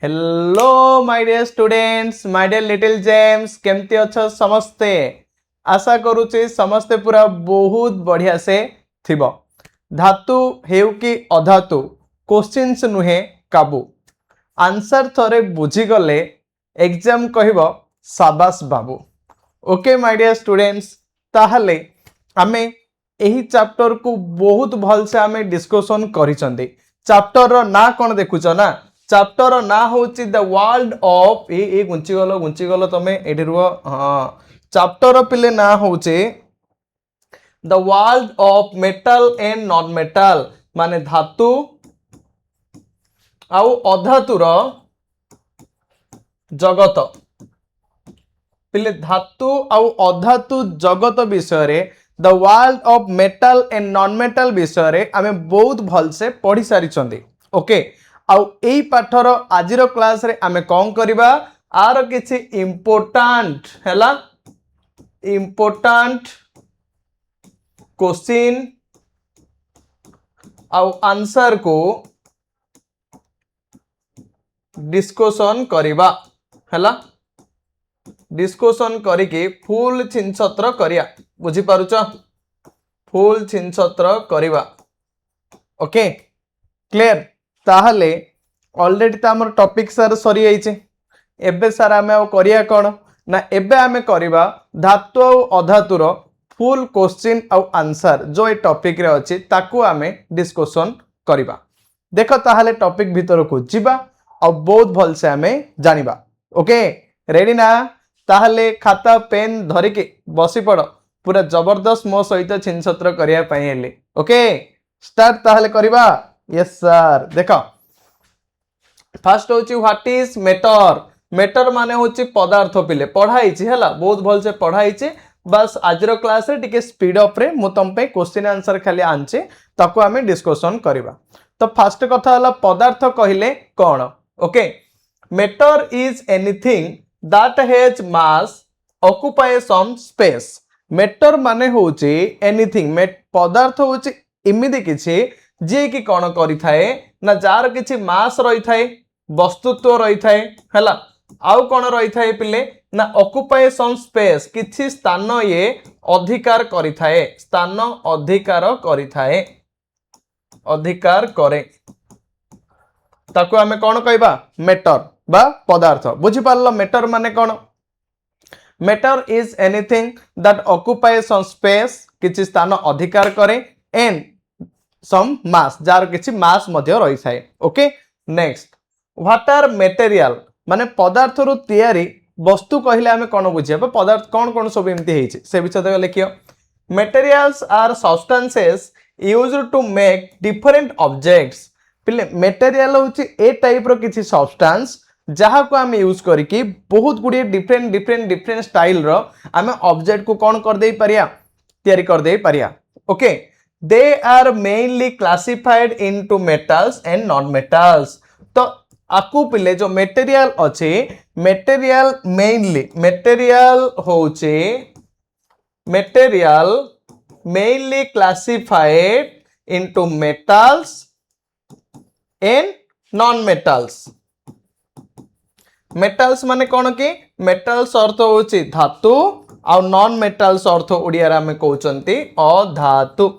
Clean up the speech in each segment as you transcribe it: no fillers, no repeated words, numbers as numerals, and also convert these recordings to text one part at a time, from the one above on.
Hello my dear students, my dear little gems, केमती अच्छा समस्ते। आशा करूची समस्ते पूरा बहुत बढ़िया से थिबो। धातु हेउ कि अधातु क्वेश्चंस नुहे काबू। आंसर थरे बुझी गले एग्जाम कहबो शाबाश बाबू। ओके माय डियर स्टूडेंट्स, ताहले आमे एही चैप्टर को बहुत भल से आमे डिस्कशन करिसंदी। चैप्टर रो ना कोन देखुछ ना, चैप्टर ना होची द वर्ल्ड ऑफ ए गुंची गलो तमे एठी रुओ। हां, चैप्टर पिले ना होचे the world of metal and non metal, माने धातु आउ अधातुर जगत। पिले धातु आउ अधातु जगत विषय रे the world of metal and non metal विषय रे आमे बहुत भल से पढ़ी सारी चंदी। ओके, आउ एई पाठर आजिर क्लास रे आमे कोन करबा, आर किछि इंपोर्टेंट हैला इंपोर्टेंट क्वेश्चन आउ आंसर को डिस्कशन करबा हैला। डिस्कशन करिके फुल छिनछत्र करिया, बुझी पारुछ? फुल छिनछत्र करिबा। Okay clear? ताहले ऑलरेडी तो हमर टॉपिक सर सरी जाइछे। एबे सर आमे आ करिया कोन ना, एबे आमे करिबा धातु और अधातुर फुल क्वेश्चन और आंसर जो ए टॉपिक रे अछि ताकू आमे डिस्कशन करिबा। देखो ताहले टॉपिक भीतर को जिबा और बहुत भल से आमे जानिबा। ओके रेडी ना? ताहले खाता पेन धरि के बसी पड़, पूरा जबरदस्त मो सहित छिनछत्र करिया पई हेले। ओके स्टार्ट ताहले करिबा। Yes sir. देखो फर्स्ट होची व्हाट इज मैटर। मैटर माने होची पदार्थ। पिले पढ़ाई छी हैला, बहुत भल से पढ़ाई छी। बस आजर क्लास रे टिके स्पीड अप रे मु तम पे क्वेश्चन आंसर खाली आनचे, ताको आमे डिस्कशन करिबा। तो फर्स्ट कथा हला पदार्थ कहिले कोन। Okay, matter is anything that has mass occupy some space. Matter माने होची एनीथिंग, पदार्थ होची इमिदि किछि जे कि कोन करि थाए ना, जार किछि मास रही थाए, वस्तुत्व रही थाए हैला। आउ कोन रही थाए पिले ना, ऑक्युपाई सम स्पेस, किछि स्थान ये अधिकार करि थाए, स्थान अधिकार करि थाए, अधिकार करे, ताको आमे कोन कहबा मैटर बा पदार्थ। बुझी पारलो मैटर माने कोन? Matter is anything that occupy some space, किछि स्थान अधिकार करे, एंड सम मास, जार किछि मास मध्य रही थाए। Okay next, what are material माने पदार्थ रु तयारी वस्तु कहले आमे कोन बुझिया, पदार्थ कोन कोन सब एमती हेछि से विषय लिखियो। Materials are substances used to make different objects. पिले मटेरियल होछि ए टाइप रो किछि सब्सटेंस जहा को आमे यूज करिकि बहुत गुडी डिफरेंट स्टाइल रो आमे ऑब्जेक्ट को कोन कर देई परिया, तयारी कर देई परिया। Okay, they are mainly classified into metals and non metals. तो आकु पिले जो मटेरियल अछि, material mainly material mainly classified into metals and non metals. Metals माने कोन कि, मेटल्स अर्थ होछि धातु आ नॉन मेटल्स अर्थ ओडिया रे हमें कहउचंती अधातु।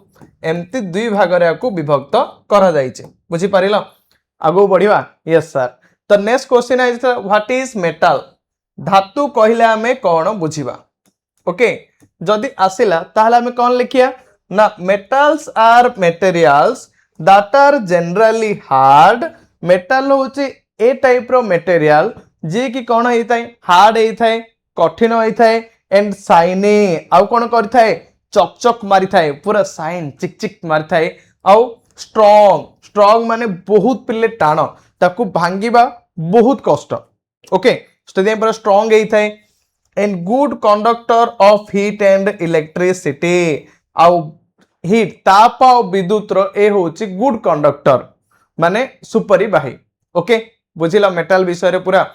एमती दुई भाग रे आकु विभक्त करा जायछि। बुझी पारिलो? आगो बढ़िबा। Yes sir. तो next question is what is metal. धातु कहिले हमें कोन बुझिबा। ओके, जदि आसिला ताहले हमें कोन लिखिया ना, metals are materials that are generally hard. Metal होछि ए टाइप रो मटेरियल जे कि कोन हेइ थाए, हार्ड हेइ थाए, कठिन हेइ थाए, एंड शाइनी, आउ कोन करि थाए, चकचक मारी थाए, पूरा शाइन चिक चिक मारी थाए। आउ स्ट्रांग माने बहुत पिले टाण, ताकू भांगीबा बहुत कष्ट। ओके, स्टेडियम पर स्ट्रांग हेइ थाए, and good conductor of heat and electricity. आउ हीट ताप और विद्युत रो ए होछि गुड कंडक्टर, माने सुपरी बाही। ओके बुझिला मेटल विषय रे पूरा।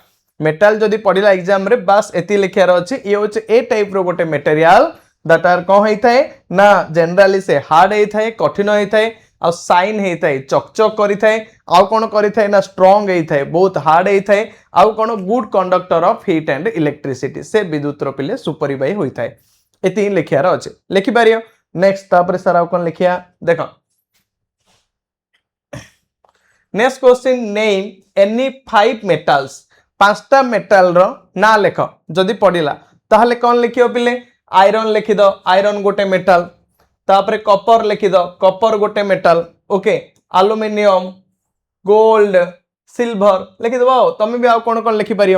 मेटल जदि पढ़िला एग्जाम रे बस एति लिखियार अछि, ये होछि ए टाइप रो गोटे मटेरियल दैट आर कोन हेइ थाए ना, जनरली से हार्ड हेइ थाए, कठिन हेइ थाए, आ साइन होता है चकचक करें आउ कौन करें ना स्ट्रंग होता है बहुत हार्ड होता है आउ कौन good conductor of heat and electricity से विद्युत पिले सुपरिवाही होता है ये लिखार अच्छे लिखिपार नेक्स्ट सर आउ कौन लिखिया देख next question name any 5 metals 5टा मेटल रो ना लेख जदि पड़िला ताहले कौन लिखियो पिले आयरन लिखिद आयरन गोटे मेटल तापरे कॉपर लिखिद कॉपर गोटे metal okay aluminium gold silver लिखिद तुम भी आउ कौन कौन लिखिपार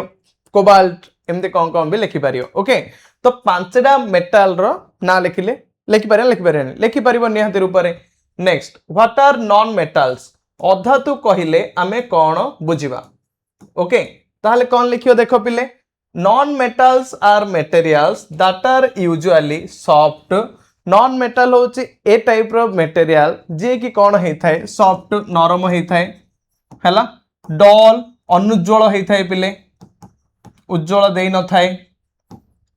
कोबाल्ट एमती कौन कौन भी लिखिपार ओके तो 5टा मेटल रो ना लिखिले लिखिपार निहाती रूप में next what are non metals अधातु कहले आमे कौन बुझिबा ओके ताहले कौन लिखियो देखो पिले non metals are materials that are usually soft non metal होची ए टाइप रो मटेरियल जे कि कौन होता है सॉफ्ट नरम होता है हैला डल अनुज्वल होता है पिले उज्जवल दे न थाए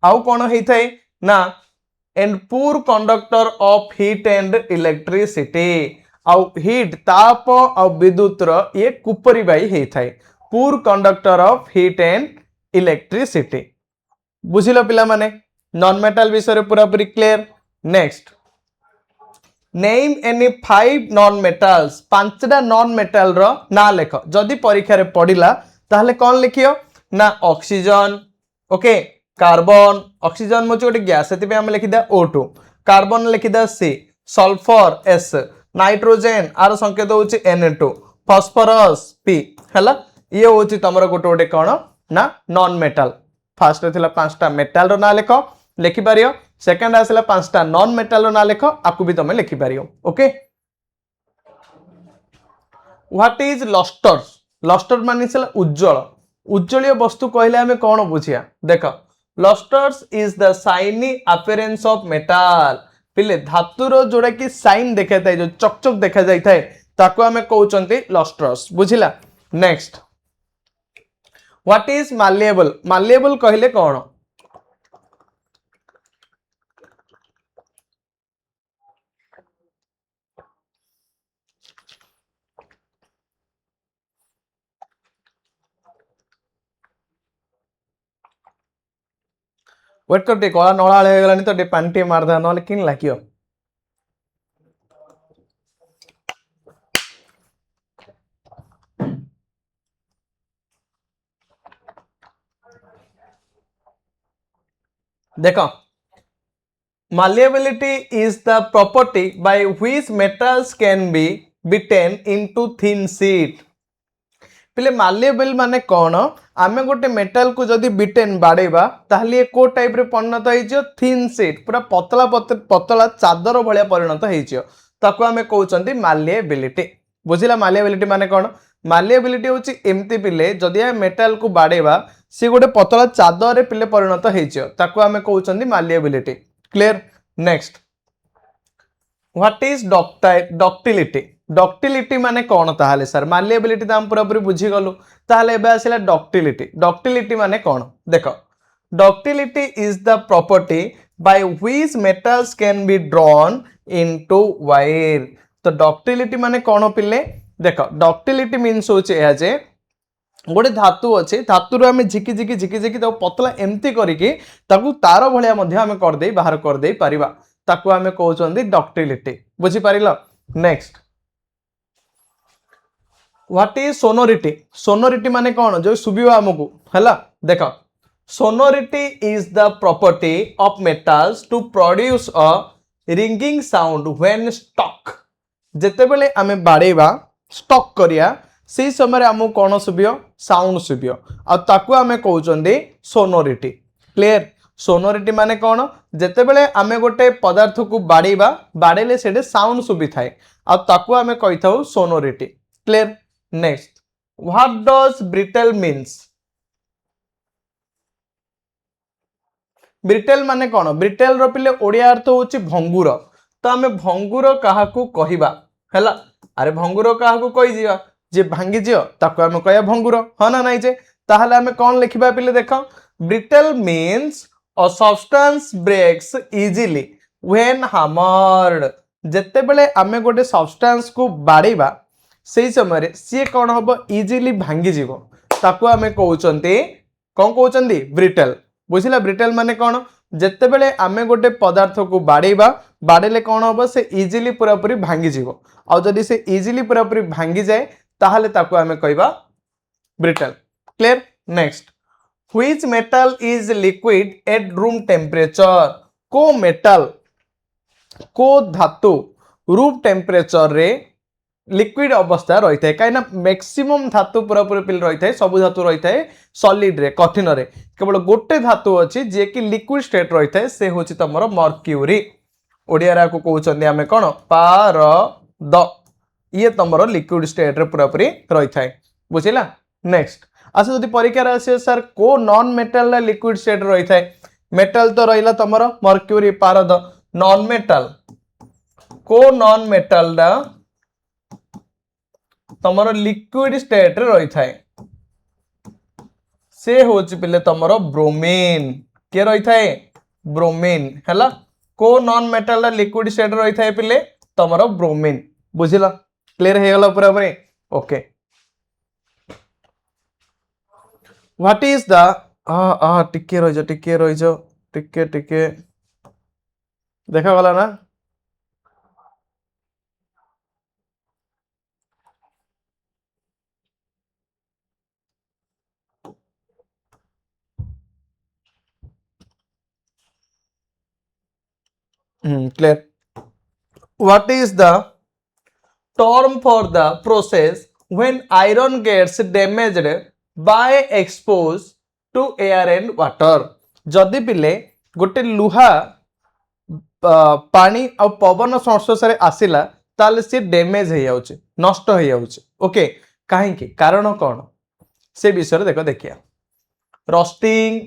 आउ कौन होता है ना and poor conductor of heat and electricity आउ हीट ताप आउ विद्युत ये कुपरिवाही होता है poor conductor of heat and electricity बुझिल पिला माने नॉन मेटल विषय पूरा पूरी clear next name any 5 non metals 5टा नॉन मेटल रो ना लेख जदि परीक्षा रे पड़िला ताहले कौन लिखियो ना ऑक्सीजन ओके कार्बन ऑक्सीजन मोची गोटे गैस से आम लिखिदा O2 कार्बन लिखिदा C सल्फर S नाइट्रोजेन आर संकेत होची Na2 फास्फोरस P हैला ये होची तमरो गोटे गोटे कौन ना नॉन मेटल फास्ट थिला 5टा मेटल रो ना लेख लिखि पारियो सेकंड आसला 5टा नॉन मेटल रो ना लेख आकु भी तमे लिखि पारियो okay what is lustre lustre माने छला उज्जवल उज्जवलीय वस्तु कहले हमें कौन बुझिया देख lustres is the shiny appearance of metal पिले धातुर जोड़ा कि साइन देखा था जो चकचक देखा जाय थाए ताको हमें कहउचंती लस्टर्स बुझिला नेक्स्ट व्हाट इज माल्येबल माल्येबल कहले कौन वेट कर कला नला गलानी तो पानी टे मारदा ना कि लगे देख malleability is the property by which metals can be beaten into thin sheet पिले माल्येबल माने कौन आमे गोटे मेटल को जदि बिटेन बाड़ेबा ताहले को टाइप रे परिणत होइछो थिन शीट पूरा पतला पतला चादर भलिया परिणत होइछो ताको आमे कहउचंती माल्येबिलिटी बुझिला माल्येबिलिटी माने कौन माल्येबिलिटी होची एमती पिले जदि आ मेटल को बाड़ेबा सी गोटे पतला चादर रे पिले परिणत होइछो ताको आमे कहउचंती malleability clear next what is ductility ductility माने कौन ताहले सर माल्येबिलिटी तो हम पूरा पूरी बुझी गलु ताहले एबे आसिला डक्टिलिटी डक्टिलिटी माने कौन देखो ductility is the property by which metals can be drawn into wire तो डक्टिलिटी माने कौन पिले देखो डक्टिलिटी मीन्स होचे या जे गोटे धातु अच्छे धातु आम झिकी झिकी झिकी झिकी पतला एमती करके तार भाया आम करदे बाहर करदे पारिबा ताकू आम कहते डक्टिलिटी बुझीपार next what is sonority sonority माने कौन जो सुबिवा आमको है देख sonority is the property of metals to produce a ringing sound when stuck जेते बेले आमे बाड़ेबा स्टक करिया से समय आमको कौन शुभियो साउंड शुभियो आ ताकू आमे कहउचंदी सोनोरिटी क्लियर सोनोरिटी माने कौन जेते बेले आमे गोटे पदार्थ को बाड़ेबा बाड़ेले सेडे साउंड शुभी थाए आ ताकू आमे कहिथाउ sonority clear next what does brittle means brittle माने कौन ब्रिटेल रो पिले ओडिया अर्थ होची भंगुर तो आमे भंगुर काहाकू कहिबा हैला अरे भंगुर काहाकू कहि जिया जे भांगी जियो ताको आमे कहया भंगुर ह ना नाही जे ताहले आमे कौन लिखिबा पिले देखो brittle means a substance breaks easily when hammered जेते बेले आमे गोटे सब्सटेंस को बाड़ीबा से समय सी कौन हम इजिली भांगी जीव ताकू आमे कहउचंती कौन कहउचंती ब्रिटल बुझिला ब्रिटल माने कौन जेते बेले आमे गोटे पदार्थ को बाड़ीबा बाड़ेले कौन हम से इजिली पूरा पूरी भांगी जीव आ जदि से इजिली पूरा पूरी भांगी जाए ताहले ताकू आमे कहबा brittle clear next which metal is liquid at room temperature को मेटल को धातु रूम टेम्परेचर रे लिक्विड अवस्था रही है कहीं मैक्सिमम धातु पूरापूरी पिल रही है सब धातु रही है सॉलिड रे कठिन रे केवल गोटे धातु अच्छी जे कि लिक्विड स्टेट रही है से हूँ तुम मर्क्यूरी ओडिया को कहते आम कौन पारद ये तुम लिक्विड स्टेट रे पूरापूरी रही है बुझला नेक्स्ट अच्छा जब परीक्षा आसे सर को नॉन मेटल लिक्विड स्टेट रही है मेटल तो रहा तुम मर्क्यूरी पारद नॉन मेटल को नॉन मेटल तमर लिक्विड स्टेट रे रही थाए से होची पिले तमर ब्रोमीन के रही थाए ब्रोमीन हैला को नॉन मेटल लिक्विड स्टेट रही थाए पिले तमर ब्रोमीन बुझिला क्लियर हे गला पूरा पूरी ओके व्हाट इज द टिके रही जो टिके देखा गला ना clear what is the term for the process when iron gets damaged by exposed to air and water जदि पिले गोटे लुहा पानी आ पवन संस्पर्श आसला ताले सी डैमेज हो जाउचे नष्ट हो जाउचे ओके काहे कारण कौन से विषय देखो देखिया rusting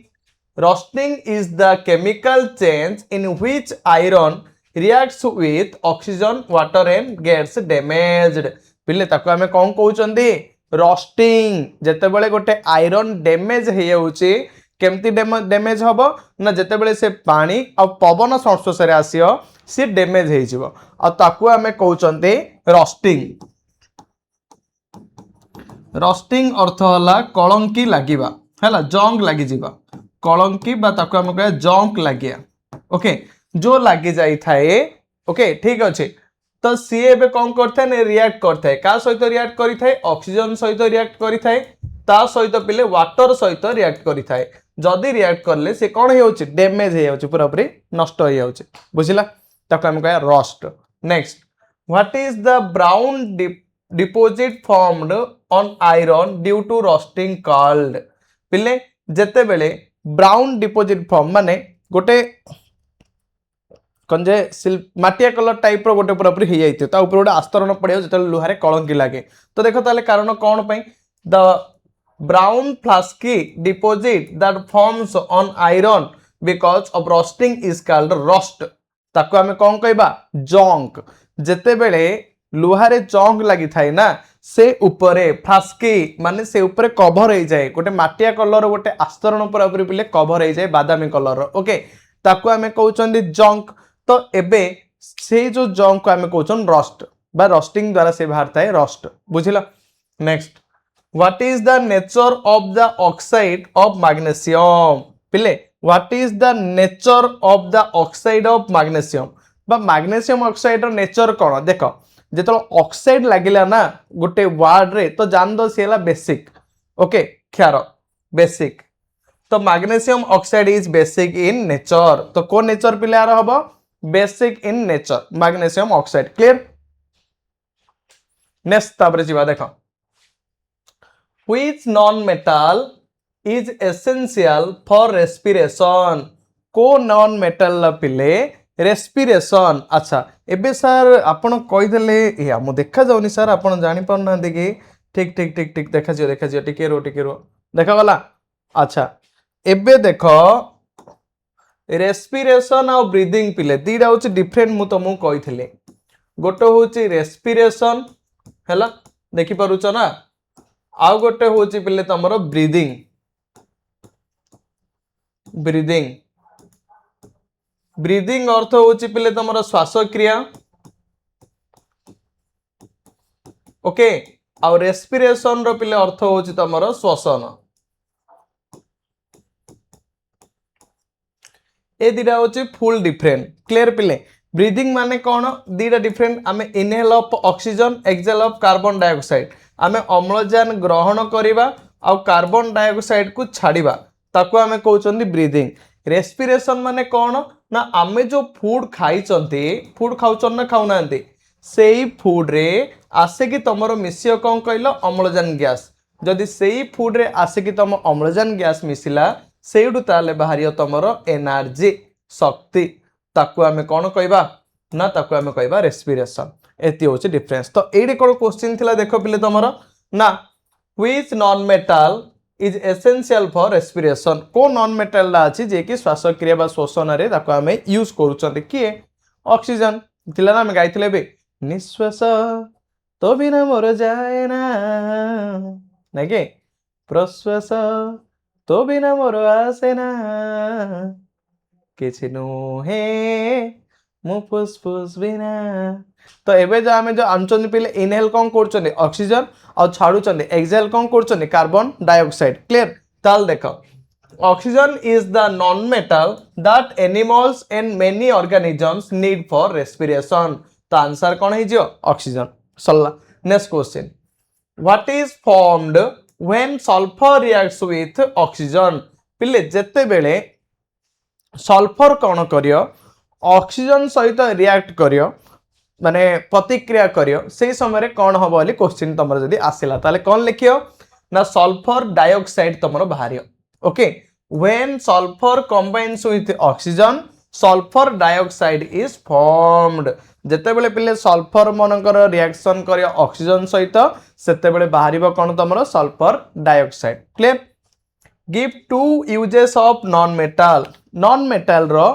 Rusting is the chemical change in which iron reacts with oxygen, water and gets damaged. पिले ताको हमें कौन कहउचंदी रस्टिंग जेते बेले गोटे आयरन डैमेज हे जाउची केमती डैमेज हबो ना जेते बेले से पानी आ पवन संस्पर्श रे आसियो से डैमेज हे जिवो आ ताको हमें कहउचंदी रस्टिंग रस्टिंग अर्थ होला कलंकी लागिबा हैला जंग लागि जिबा कलंकी बा ताको हम कहे जंक लागिया ओके जो लगी जाई थाए ओके ठीक अच्छे तो सी एबे कौन करता है रिएक्ट करता है का सहित रिएक्ट करी थाए ऑक्सीजन सहित रिएक्ट करी थाए ता सहित पिले वाटर सहित रिएक्ट करी थाए जदी रिएक्ट करले से कौन हो जाउची डैमेज हो जाउची पूरा पूरी नष्ट हो जाउची बुझिला ताको हम कहे rust next what is the brown deposit formed on iron due to rusting called पिले जेते बेले ब्राउन डिपोजिट फॉर्म माने गोटे कंजे माटिया कलर टाइप रो गोटे पूरा पूरी हो जाइए ता ऊपर गोटे आस्तरण पड़े जो लुहारे कलंकी लागे तो देखो ताले कारण कौन पई the brown flaky deposit that forms on iron because of rusting is called rust ताको हमें कौन कहबा जंक जेते बेले लुहारे जंक लगी थाए ना से उपरे फ्लास्की माने से उपरे कवर हो जाए गोटे माटिया कलर गोटे आस्तरण पूरा पूरी पिले कवर हो जाए बादामी कलर ओके ताको हमें कहउचंदी जंक तो एबे से जो जंक को हमें कहउचन रस्ट बा रस्टिंग द्वारा से बाहर थाए रस्ट बुझिला next what is the nature of the oxide of magnesium पिले what is the nature of the oxide of magnesium बा मैग्नीशियम ऑक्साइड रो नेचर कोन देखो जेतो ऑक्साइड लागिला ना गोटे वर्ड रे तो जान दो से बेसिक ओके ख्यार बेसिक तो magnesium oxide is basic in nature तो को नेचर पिले आर हबो basic in nature magnesium oxide clear next ताबरे जीवा देखो which non metal is essential for respiration को नॉन मेटल पिले रेस्पिरेशन अच्छा एबे सर आपण कहीदेले या मु देखा जाउनी सर आपण जानि पर ना देखि ठीक ठीक ठीक ठीक देखा जियो टिके रो देखा गला अच्छा एबे देखो रेस्पिरेशन और ब्रीदिंग पिले दीटा होची डिफरेंट मु तुमको कहिथिले गोटे होची रेस्पिरेशन हैला देखि पारुछ ना आ गोटे होची पिले तमरो ब्रीदिंग ब्रीदिंग ब्रीदिंग अर्थ होची पिले तमरो श्वास क्रिया ओके आ रेस्पिरेशन रो पिले अर्थ होची तमरो श्वसन ए दिटा होची फुल डिफरेंट क्लियर पिले ब्रीदिंग माने कौन दीटा डिफरेंट आमे inhale of oxygen exhale of carbon dioxide आमे अम्लजान ग्रहण करिबा आ कार्बन डाइऑक्साइड को छाड़िबा ताको आमे कहउचंदी ब्रीदिंग रेस्पिरेशन माने कौन ना आमे जो फूड खाइचंती फूड खाउचन ना खाउनांती सेही फूड रे आसे कि तमरो मिसियो कौन कहलो अम्लजान गैस जदि सेही फूड रे आसे कि तम अम्लजान गैस मिसिला सेउडू ताले बाहरियो तमरो एनर्जी शक्ति ताकू आमे कौन कहबा ना ताकू आमे कहबा रेस्पिरेशन एति होची डिफरेंस तो एडी कोन क्वेश्चन थिला देखो पिले तमरो ना which non metal is essential for respiration को नॉन मेटल ला अछि जे कि श्वासक्रिया बा श्वसन रे ताकू आमे यूज करूचंती किए ऑक्सीजन थिला ना आमे गाइथिले बे निश्वास तो बिना मोर जाए ना नागे प्रश्वास तो बिना मोर आसे ना किछि नुहे मु फुसफुस बिना तो एबे जो आमे जो आनचंदी पिले इनहेल कोन करचंदी ऑक्सीजन और छाडुचंदी एक्सहेल कोन करचंदी कार्बन डाइऑक्साइड क्लियर ताल देखो oxygen is the non metal that animals and many organisms need for respiration तो आंसर कोन हे जियो ऑक्सीजन सल्ला next question what is formed when sulfur reacts with oxygen पिले जेते बेले sulphur कौन करियो ऑक्सीजन सहित रिएक्ट करियो माने प्रतिक्रिया करियो से समय रे कौन हबो बोली क्वेश्चन तमरो जदी आसिला ताले कौन लिखियो ना सल्फर डाइऑक्साइड तमरो बाहरियो okay when sulfur combines with oxygen sulfur dioxide is formed जेते बेले पिले सल्फर मनकर रिएक्शन करियो ऑक्सीजन सहित सेते बेले बाहरिबो कोन तमरो sulphur dioxide clear give two uses of non metal रो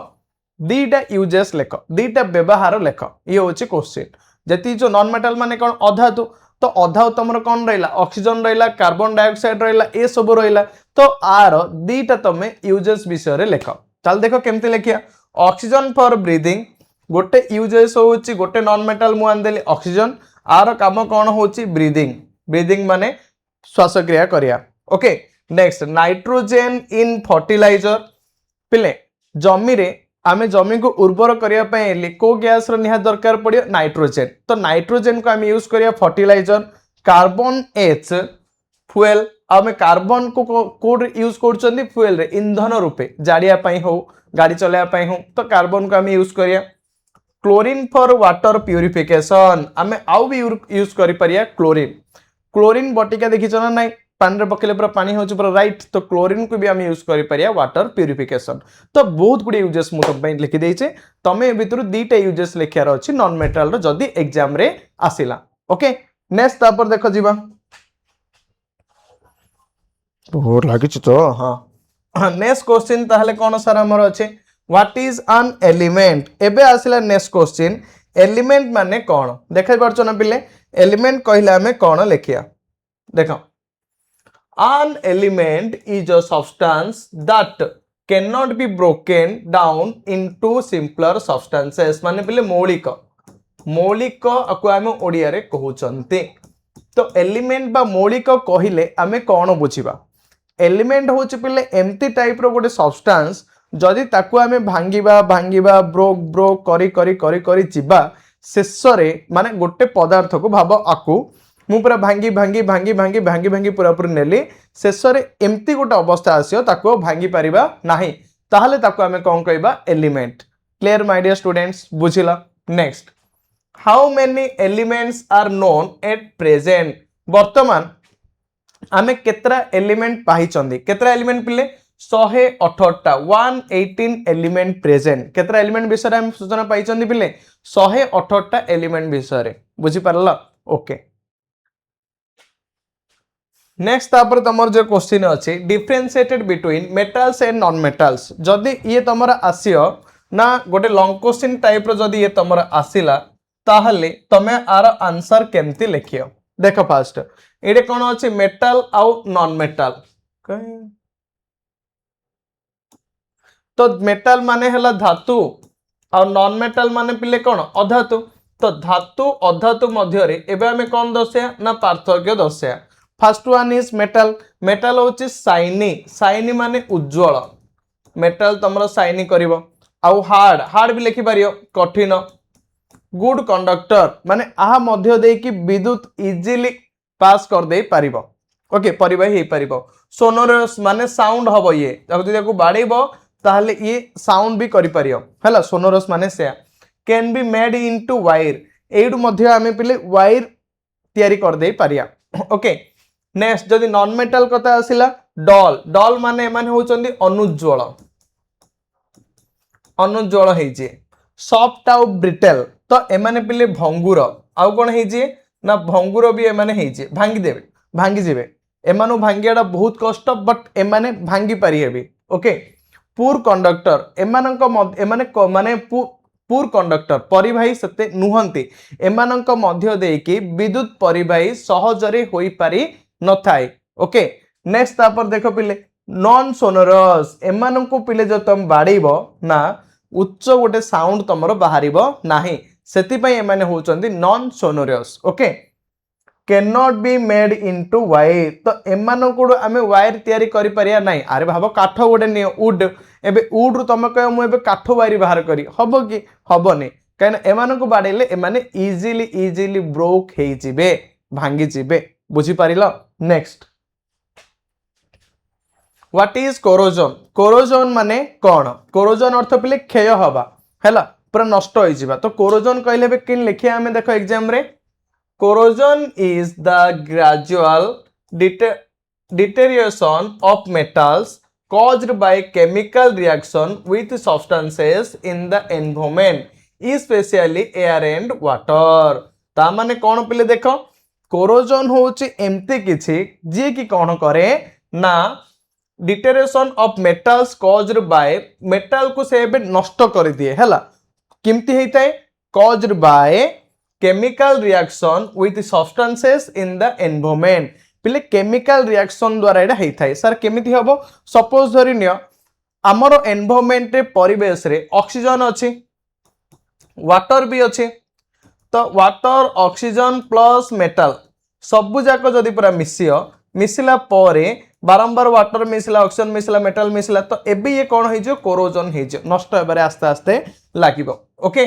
दीटा यूजेस लेख दीटा व्यवहार लेख ये होची क्वेश्चन जति जो नॉन मेटल माने कोन अधातु तो अधातु तमरो कोन रहिला ऑक्सीजन रहिला कार्बन डाइऑक्साइड रहिला ए सब रहिला तो आर दीटा तमे यूजेस विषय रे लेख चल देखो केमते लेखिया ऑक्सीजन फॉर ब्रीदिंग गोटे यूजेस होची गोटे नॉन मेटल मु आंदेली ऑक्सीजन आर काम कोन होची ब्रीदिंग माने श्वासक्रिया करिया okay next nitrogen in fertiliser पिले जमी रे आमे जमी को उर्वर करिया पय को गैस रो निहा दरकार पड़ियो नाइट्रोजन तो नाइट्रोजन को आमे यूज करिया फर्टिलाइजर कार्बन एच फ्यूएल आमे कार्बन को कोड यूज करचंदी फ्यूएल रे ईंधन रूपे जाड़िया पय हो गाड़ी चलाया पय हो तो कार्बन को आमे यूज करिया क्लोरीन फॉर वाटर प्यूरिफिकेशन आमे आउ भी यूज करि परिया क्लोरीन बटिका देखिछ ना नाही पानी रे पकेले पूरा पानी होची पूरा राइट तो क्लोरीन को भी आमे यूज करि परिया वाटर प्यूरिफिकेशन तो बहुत गुडी यूजेस मु तम पय लिखि देइछे तमे भितरु दीटा यूजेस लिखियार अछि नॉन मेटल रो जदी एग्जाम रे आसिला ओके नेक्स्ट तापर देखो जीवा बहुत लागिछ तो हां नेक्स्ट क्वेश्चन ताहले कोन सर हमर अछि व्हाट इज एन एलिमेंट एबे आसिला नेक्स्ट क्वेश्चन एलिमेंट माने कोन देखै परछो ना पिले एलिमेंट कहिला हमें कोन लिखिया देखो an element is a substance that cannot be broken down into simpler substances माने पिले मौलिक आको आमे ओडिया रे कहउचंते तो एलिमेंट बा मौलिक कहिले आमे कोन बुझिबा एलिमेंट होची पिले एम्प्टी टाइप रो गोटे सब्सटेंस जदि ताकू आमे भांगिबा ब्रोक करी जिबा शेष रे माने गोटे पदार्थ को भाव आकू मु पूरा भांगी पूरा पूरी नेली शेष रे एम्प्टी गोटे अवस्था आसियो ताकू भांगी परिबा नाही ताहले ताकू आमे कोन कहबा element clear my dear students बुझिला next how many elements are known at present वर्तमान आमे केतरा एलिमेंट पाहिचंदी केतरा एलिमेंट पिले 118टा 118 एलिमेंट प्रेजेंट केतरा एलिमेंट विषय हम सूचना पाइचंदी पिले 118टा एलिमेंट विषय रे बुझी परला ओके नेक्स्ट तापर तमर जो क्वेश्चन अछि differentiated between metals and non metals जदी ये तमर आसियो ना गोटे लॉन्ग क्वेश्चन टाइप रो जदी ये तमर आसिला ताहले तमे आर आंसर केमती लिखियो देखो फास्ट एडे कोन अछि मेटल आउ नॉन मेटल तो मेटल माने हला धातु और नॉन मेटल माने पिले कोन अधातु तो धातु अधातु मध्य एबे आमे कौन दर्शा ना पार्थक्य दर्शा। First one is metal. Metal होची शाइनी। शाइनी माने उज्जवल। Metal तुमरो shiny करिवो। आउ हार्ड। हार्ड भी लिखि पारियो कठिन। गुड कंडक्टर माने आहा मध्य दे कि विद्युत इजीली पास कर दे पारिबो। ओके परिवाही हे पारिबो। सोनोरस माने साउंड हबो। ये जदी को बाडीबो ताहले ये साउंड भी करि पारियो हला। सोनोरस माने से can be made into wire. एडु मध्य आमे पिले वायर तयारी कर दे पारिया। ओके नेक्स्ट जदी नॉन मेटल कथा आसिला डल। डल माने माने होचंदी अनुज्वल। अनुज्वल हेजे। सॉफ्ट आउ ब्रिटल तो एमाने पिले भंगुर। आउ कोन हेजे ना भंगुर भी एमाने हेजे। भांगी देबे भांगी जेबे। एमानु भांगियाडा बहुत कष्ट बट एमाने भांगी पारिए भी। ओके पुर कंडक्टर एमानंक एमाने माने पुर कंडक्टर परिवाही सते नुहंती। एमानंक मध्य देकी विद्युत परिवाही सहजरे होई पारि न थाए। ओके नेक्स्ट तापर देखो पिले नॉन सोनोरस। एमानंको पिले जो तुम बाडीबो ना उच्च गोटे साउंड तमरो बाहरिबो नाही। सेति पई एमाने होचंदी non sonorous. Okay can not be made into wire. तो एमानंको आमे वायर तयारी करि परिया नाही। अरे भाबो काठ गोटे नियो वुड। एबे वुड रु तमे कह मु एबे काठ वायर बाहर करी हबो कि हबोनी। काइन एमानंको बाडेले एमाने इजीली ब्रोक हेइ जिबे भांगी जिबे। बुझी पारिलो। Next what is corrosion. Corrosion माने कौन। कोरोजन अर्थ पिले क्षय हवा हैला पूरा नष्ट होई जिबा। तो कोरोजन कहले बे किन लिखिया हमें देखो एग्जाम रे। Corrosion is the gradual deterioration of metals caused by chemical reaction with substances in the environment especially air and water। ता माने कौन पिले देखो कोरोजन होची एमती किछि जे कि कौन करे ना deterioration of metals caused by metal को से नष्ट कर दिए हैला। किमती हेइताय caused by chemical reaction with substances in the environment. पिले केमिकल रिएक्शन द्वारा एटा हेइताय। सर केमिति हबो सपोज धरि नियो हमरो एनवायरनमेंट रे परिवेश रे ऑक्सीजन अछि वाटर भी अछि। तो वाटर ऑक्सीजन प्लस मेटल सबु जाक जदि पूरा मिसियो मिसिला परे बारंबार वाटर मिसला ऑक्सीजन मिसला मेटल मिसला तो एबे ये कौन हो जो कोरोजन हो जो नष्ट होबारे आस्ते आस्ते लागिबो। ओके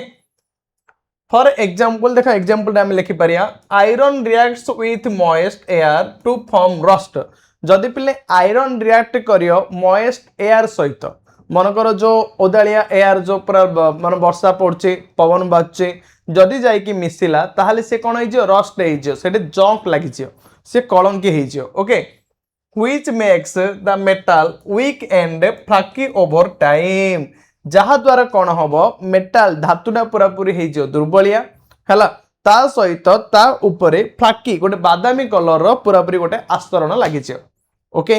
फॉर एग्जांपल देखो एग्जांपल हम लिखि परिया iron reacts with moist air to form rust. जदि पिले आयरन रिएक्ट करियो मॉइस्ट एयर सहित मन कर जो ओदालिया एयर जो पूरा मन वर्षा पड़चे पवन बाजुचे जदि जाई कि मिसिला ताहाले से कौन हो रस्ट हो सेटे जंक लागि जियो से कलंकी हो जियो। Okay which makes the metal weak and flaky over time। जहा द्वारा कौन हबो मेटल धातुटा पूरा पूरी हे जो दुर्बलिया हैला ता सहित ता ऊपरे फ्लाकी गोटे बादामी कलर रो पूरा पूरी गोटे आस्तरण लागि छ। ओके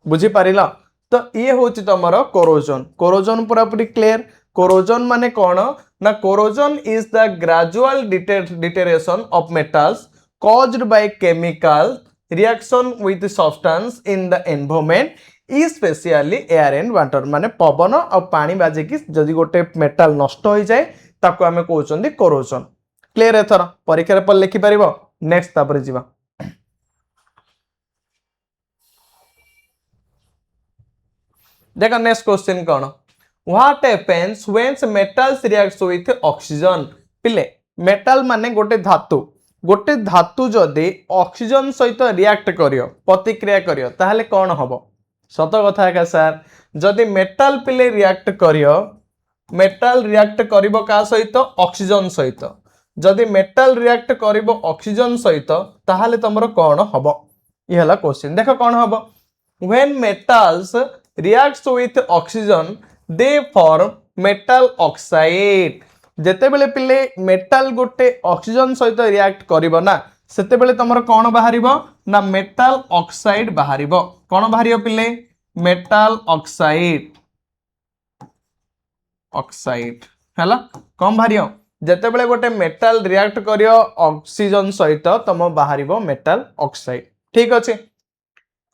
बुझी पारिला। तो ये होची तमरो कोरोजन। कोरोजन पूरा पूरी क्लियर। कोरोजन माने कौन ना corrosion is the gradual डिटेरेशन of metals caused by chemical reaction with substance in the environment especially air and water। माने पवन और पानी बाजे कि जदि गोटे मेटल नष्ट हो जाए ताको आमे कहउचंदी कोरोजन। क्लियर एथर परीक्षा पर लिखि परिबो। नेक्स्ट तापर जीवा देखो next question cone what happens when metals reacts with oxygen. पिले मेटल माने गोटे धातु जदि ऑक्सीजन सहित रिएक्ट करियो प्रतिक्रिया करियो ताहले कौन हबो सत कथा है सर। जदि मेटल पिले रिएक्ट करियो मेटल रिएक्ट करिवो का सहित ऑक्सीजन सहित। जदि मेटल रिएक्ट करिवो ऑक्सीजन सहित ताहले तमरो कौन हबो ये हला क्वेश्चन। देखो कौन हबो when metals reacts with oxygen they form metal oxide. जेते बेले पिले मेटल गोटे ऑक्सीजन सहित रिएक्ट करिवो ना सेते बेले तमरो कौन बाहरिबो ना मेटल ऑक्साइड बाहरिबो। कौन बाहरियो पिले मेटल ऑक्साइड ऑक्साइड हैला कौन बाहरियो जेते बेले गोटे मेटल रिएक्ट करियो ऑक्सीजन सहित तम बाहरिबो मेटल ऑक्साइड। ठीक अछि।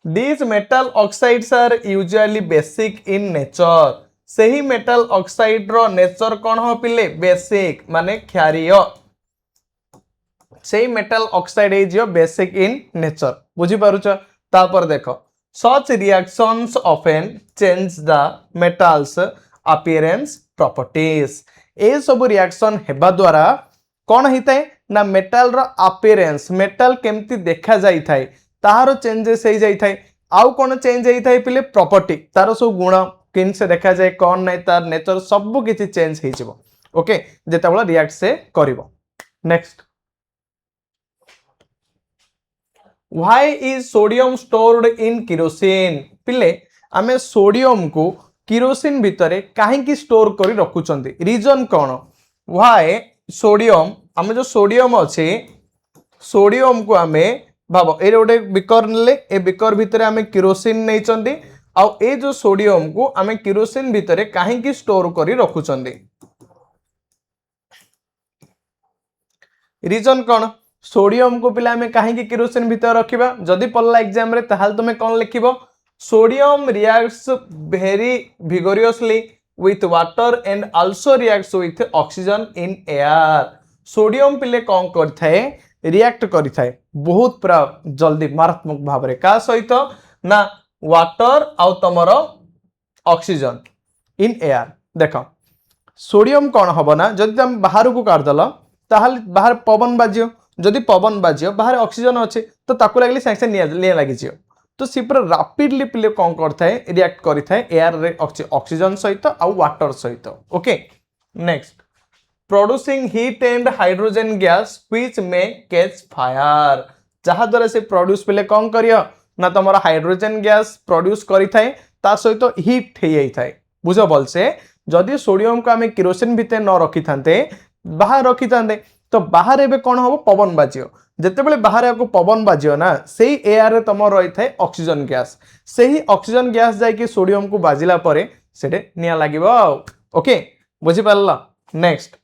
These metal oxides are usually basic in nature। सही मेटल ऑक्साइड रो नेचर कौन हो पिले बेसिक माने क्षारीय। से मेटल ऑक्साइड है बेसिक इन नेचर बुझी पारुछ तापर देख such reactions often change the metals appearance properties ए सब रिएक्शन हेबा द्वारा कौन होता है ना मेटल रो अपीयरेंस मेटल केमती देखा जाई थाए तार चेंजेस हो जाई थाए आउ कौन चेंज होई थाए पिले प्रॉपर्टी तार सब गुण किन से देखा जाए कौन नहीं तार नेचर सब किछि चेंज हो जिवो ओके जेतेबेला रिएक्ट से करिवो next Why is sodium stored in kerosene पिले आमे सोडियम को किरोसिन भितरे काहेकि स्टोर करी रखुचंती रीजन कौन Why सोडियम आमे जो सोडियम अच्छे सोडियम को आमे भाव ए गोटे बिकर ने ए बिकर भितरे आमे किरोसिन नहीं चंदी आउ ए जो सोडियम को आमे किरोसिन भितरे काहेकि स्टोर करी रखुचंती रीजन कौन सोडियम को पिला में कहीं किरोसिन भीतर रखिबा जदि पल्ला एग्जाम रे ताहाल तुमे कोन लिखिबो sodium reacts very vigorously with water and also reacts with oxygen in air sodium पिले कोन करथाए रिएक्ट करथाए बहुत पूरा जल्दी मारात्मक भाव रे का सहित ना वाटर आउ तमरो ऑक्सीजन इन एयर देखो सोडियम कोन हबो ना जदि तुम बाहर को काट दलो ताहाल बाहर पवन बाजियो जदि पवन बाजियो बाहर ऑक्सीजन अच्छे तो ताकू लगले साइंस निया लगी तो सी पूरा रैपिडली पिले कौन करथाए रिएक्ट करथाए एयर रे ऑक्सीजन सहित आउ वाटर सहित okay next producing heat and hydrogen gas which may catch fire जहा द्वारा से प्रोड्यूस पिले कौन करियो ना तमरा हाइड्रोजन गैस प्रोड्यूस करिथाए ता सहित हीट हे जाई थाए बुझो बोल से जदि सोडियम को हमें किरोसिन भितर न रखी थांते बाहर रखी थांते तो बाहर एबे कौन हम पवन बाजियो जिते बड़े बाहर आपको पवन बाजियो ना से एयर रे तुम रही थाए ऑक्सीजन गैस से ही ऑक्सीजन गैस जाकि सोडियम को बाजिला परे सेटे निया लागिबो ओके बुझी पारला next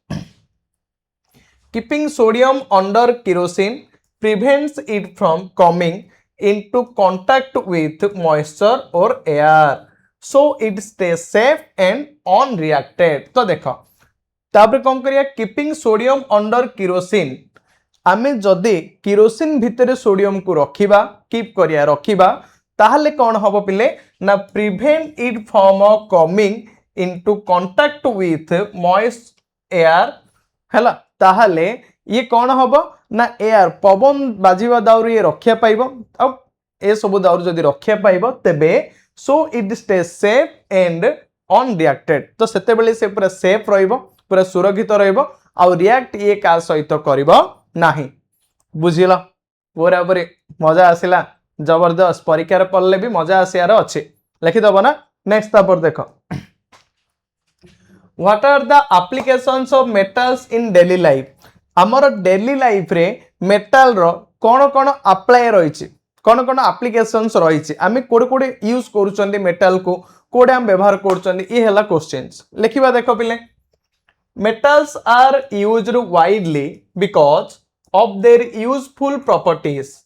keeping sodium under kerosene prevents it from coming into contact with moisture और air so it stay safe and unreacted तो देखो तापर कौन करिया कीपिंग सोडियम अंडर केरोसिन आमे जदि केरोसिन भितर सोडियम को रखिबा कीप करिया रखिबा ताहले कौन हबो पिले ना prevent it from coming into contact with moist air हैला ताहले ये कौन हबो ना एयर पवन बाजिबा दाउर ये रखिया पाइबो अब ए सब दाउर जदि रखिया पाइबो तेबे सो it stay safe and unreacted तो सेते बेले से पूरा सेफ रहिबो पूरा सुरक्षित रहिबो आ रिएक्ट ये का सहित करिबो नाही बुझिला पूरा पूरी मजा आसिला जबरदस्त परीक्षा रे पढ़ले भी मजा आसियार अछि लिखि दबो ना नेक्स्ट तापर देखो what are the applications of metals in daily life हमर डेली लाइफ रे मेटल रो कोन कोन अप्लाई रहिछि कोन कोन एप्लीकेशंस रहिछि आमे कोडे कोडे यूज करूचंदी मेटल को कोडे हम व्यवहार करूचंदी ई हला क्वेश्चंस लिखिबा देखो पिले metals are used widely because of their useful properties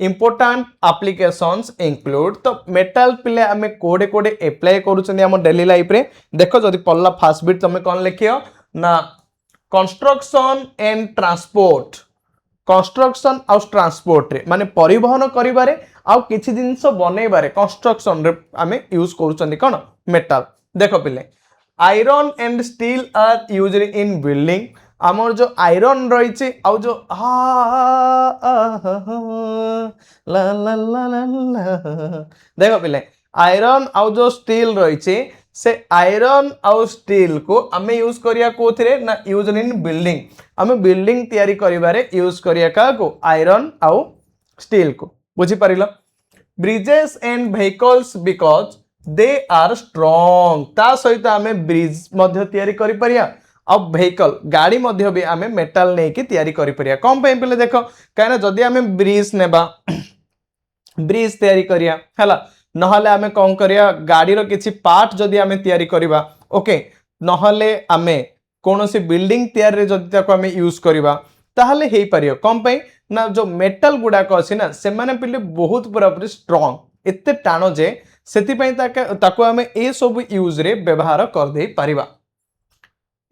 important applications include तो metal पिले आमे कोडे कोडे अप्लाई करूचंदी हम डेली लाइफ रे देखो जदी पल्ला फास्ट बिट तमे कोन लिखियो ना कंस्ट्रक्शन एंड ट्रांसपोर्ट कंस्ट्रक्शन आउ ट्रांसपोर्ट रे माने परिवहन करिबारे आउ किछि जिंस बनेबारे कंस्ट्रक्शन रे आमे यूज करूचंदी कोन मेटल देखो पिले iron and steel are used in building आमर जो आयरन रही आउ जो ला ला ला ला देखो पिले आयरन आउ जो स्टील रही से आयरन आउ स्टील को आमे यूज करिया कोथिरे ना यूज्ड इन बिल्डिंग आमे बिल्डिंग तयारी करिबारे यूज करिया का को आयरन आउ स्टील को बुझी पारिलो bridges and vehicles because they are strong ता सहित आमे ब्रिज मध्य तयारी करि परिया अब व्हीकल गाड़ी मध्य भी आमे मेटल नै कि तयारी करि परिया कम पे पले देखो काना जदी आमे ब्रिज नेबा ब्रिज तयारी करिया हला नहले आमे कोन करिया गाड़ी रो किछि पार्ट जदी आमे तयारी करिबा ओके नहले आमे कोनोसी बिल्डिंग तयारी रे जदी ताको आमे यूज करिबा ताहले हेई परियो कम पे ना जो मेटल गुडा को अछि ना से माने पिले बहुत पूरा पूरी स्ट्रॉन्ग एते टानो जे सेति पई ताको आमे ए सब यूज रे व्यवहार कर दे परिबा